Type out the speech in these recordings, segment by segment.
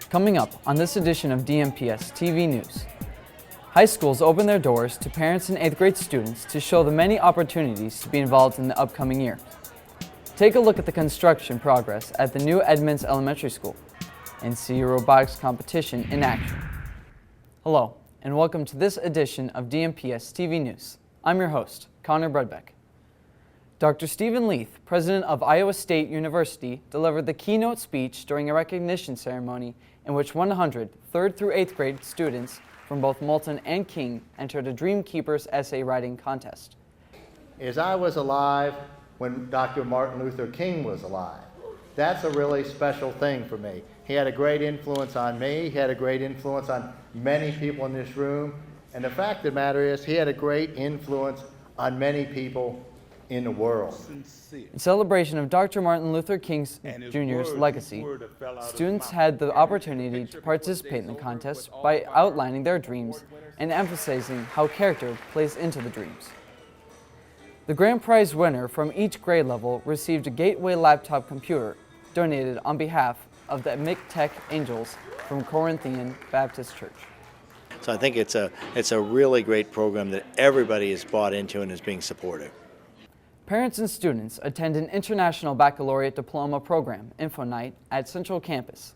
Coming up on this edition of DMPS-TV News. High schools open their doors to parents and 8th grade students to show the many opportunities to be involved in the upcoming year. Take a look at the construction progress at the new Edmunds Elementary School and see a robotics competition in action. Hello, and welcome to this edition of DMPS-TV News. I'm your host, Connor BREDBECK. Dr. Stephen LEATH, president of Iowa State University, delivered the keynote speech during a recognition ceremony in which 100 3rd through 8th grade students from both MOULTON and King entered a Dream Keepers essay writing contest. As I was alive when Dr. Martin Luther King was alive. That's a really special thing for me. He had a great influence on me. He had a great influence on many people in this room. And the fact of the matter is, he had a great influence on many people in the world. In celebration of Dr. Martin Luther King Jr.'s legacy, students had the opportunity to participate in the contest by outlining their dreams and emphasizing how character plays into the dreams. The grand prize winner from each grade level received a Gateway laptop computer donated on behalf of the MIC-Tech Angels from Corinthian Baptist Church. So I think it's a really great program that everybody is bought into and is being supported. Parents and students attend an International Baccalaureate Diploma Program, Info Night, at Central Campus.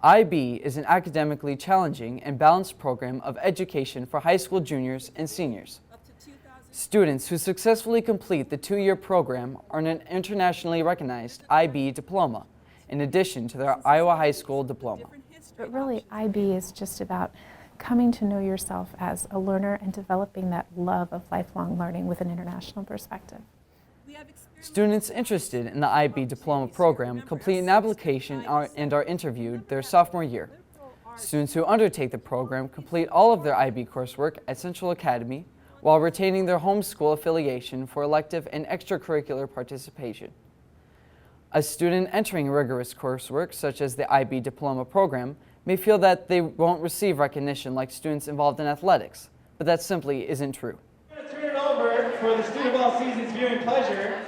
IB is an academically challenging and balanced program of education for high school juniors and seniors. Students who successfully complete the 2-year program earn an internationally recognized IB diploma, in addition to their Iowa High School diploma. But really, IB is just about coming to know yourself as a learner and developing that love of lifelong learning with an international perspective. Students interested in the IB diploma program complete an application and are interviewed their sophomore year. Students who undertake the program complete all of their IB coursework at Central Academy while retaining their home school affiliation for elective and extracurricular participation. A student entering rigorous coursework, such as the IB diploma program, may feel that they won't receive recognition like students involved in athletics, but that simply isn't true. I'm going to turn it over for the Student of All Seasons viewing pleasure.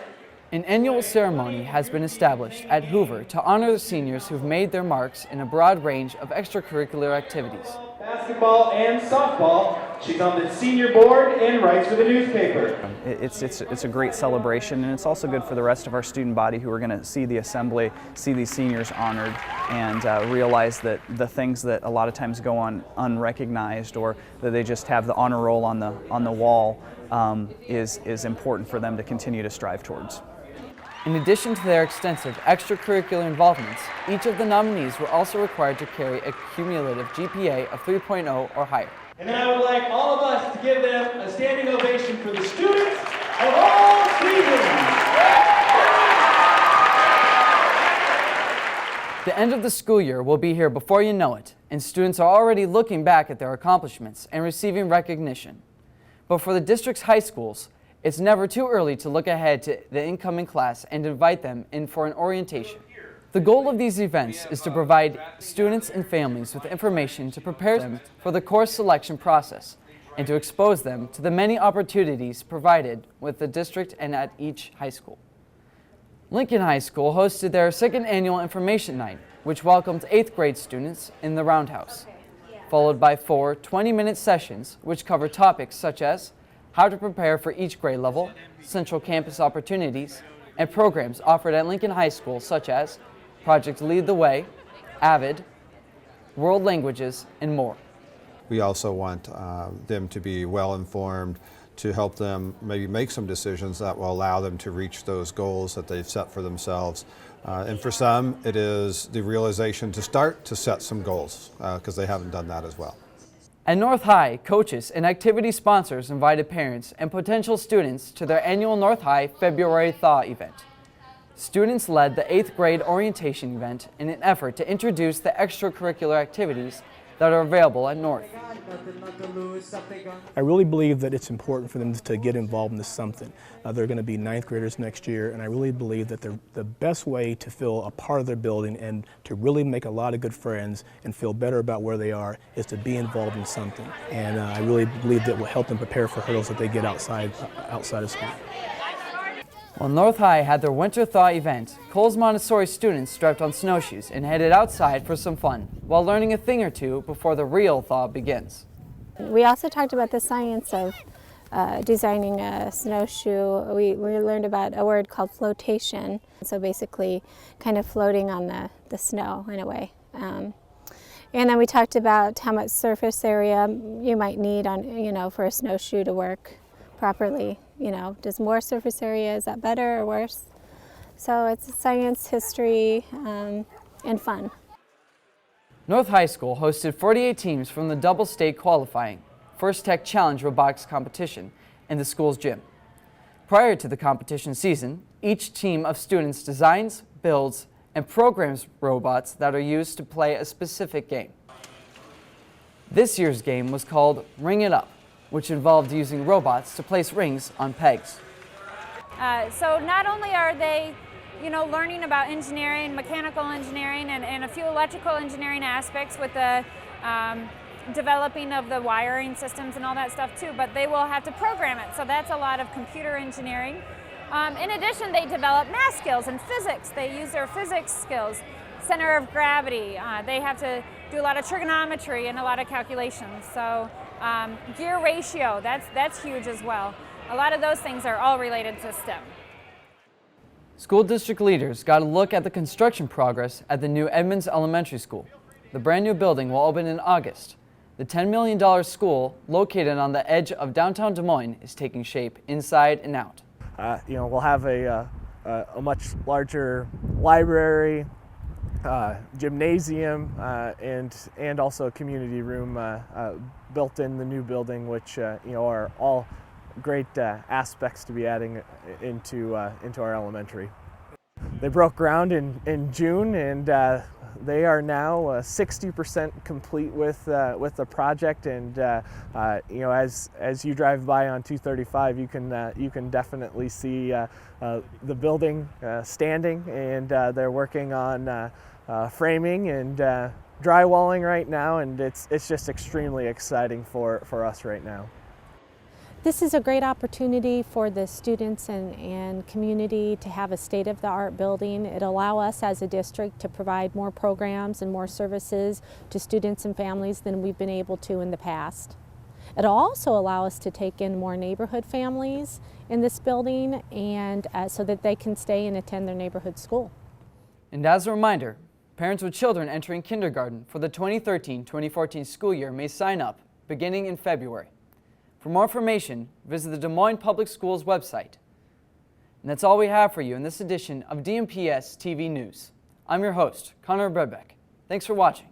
An annual ceremony has been established at Hoover to honor the seniors who've made their marks in a broad range of extracurricular activities. Basketball and softball. She's on the senior board and writes for the newspaper. It's a great celebration, and it's also good for the rest of our student body who are going to see the assembly, see these seniors honored, and realize that the things that a lot of times go on unrecognized, or that they just have the honor roll on the wall, is important for them to continue to strive towards. In addition to their extensive extracurricular involvements, each of the nominees were also required to carry a cumulative GPA of 3.0 or higher. And then I would like all of us to give them a standing ovation for the students of all seasons. The end of the school year will be here before you know it, and students are already looking back at their accomplishments and receiving recognition. But for the district's high schools, it's never too early to look ahead to the incoming class and invite them in for an orientation. The goal of these events is to provide students and families with information to prepare them for the course selection process and to expose them to the many opportunities provided with the district and at each high school. Lincoln High School hosted their 2nd annual information night, which welcomed 8th grade students in the Roundhouse, followed by 4 20-minute sessions which cover topics such as how to prepare for each grade level, central campus opportunities, and programs offered at Lincoln High School such as Project Lead the Way, AVID, World Languages, and more. We also want them to be well informed, to help them maybe make some decisions that will allow them to reach those goals that they've set for themselves. And for some, it is the realization to start to set some goals, because they haven't done that as well. At North High, coaches and activity sponsors invited parents and potential students to their annual North High February THAW event. Students led the 8th grade orientation event in an effort to introduce the extracurricular activities that are available at North. I really believe that it's important for them to get involved in this something. They're going to be 9th graders next year, and I really believe that the best way to feel a part of their building and to really make a lot of good friends and feel better about where they are is to be involved in something. And I really believe that will help them prepare for hurdles that they get outside of school. While North High had their winter thaw event, Coles Montessori students strapped on snowshoes and headed outside for some fun, while learning a thing or two before the real thaw begins. We also talked about the science of designing a snowshoe. We learned about a word called flotation, so basically kind of floating on the snow in a way. And then we talked about how much surface area you might need for a snowshoe to work properly. Does more surface area, is that better or worse? So it's science, history, and fun. North High School hosted 48 teams from the double state qualifying First Tech Challenge robotics competition in the school's gym. Prior to the competition season, each team of students designs, builds, and programs robots that are used to play a specific game. This year's game was called Ring It Up, which involved using robots to place rings on pegs. So not only are they learning about engineering, mechanical engineering, and a few electrical engineering aspects with the developing of the wiring systems and all that stuff too, but they will have to program it, so that's a lot of computer engineering. In addition, they develop math skills and physics. They use their physics skills, center of gravity. They have to do a lot of trigonometry and a lot of calculations. So gear ratio, that's huge as well. A lot of those things are all related to STEM. School district leaders got a look at the construction progress at the new Edmunds Elementary School. The brand new building will open in August. The $10 million school, located on the edge of downtown Des Moines, is taking shape inside and out. We'll have a much larger library, gymnasium, and also a community room built in the new building, which are all great aspects to be adding into our elementary. They broke ground in June, and they are now 60% complete with the project. And as you drive by on 235, you can definitely see the building standing, and they're working on framing and drywalling right now, and it's just extremely exciting for us right now. This is a great opportunity for the students and community to have a state-of-the-art building. It'll allow us as a district to provide more programs and more services to students and families than we've been able to in the past. It'll also allow us to take in more neighborhood families in this building, and so that they can stay and attend their neighborhood school. And as a reminder, parents with children entering kindergarten for the 2013-2014 school year may sign up beginning in February. For more information, visit the Des Moines Public Schools website. And that's all we have for you in this edition of DMPS-TV News. I'm your host, Connor BREDBECK. Thanks for watching.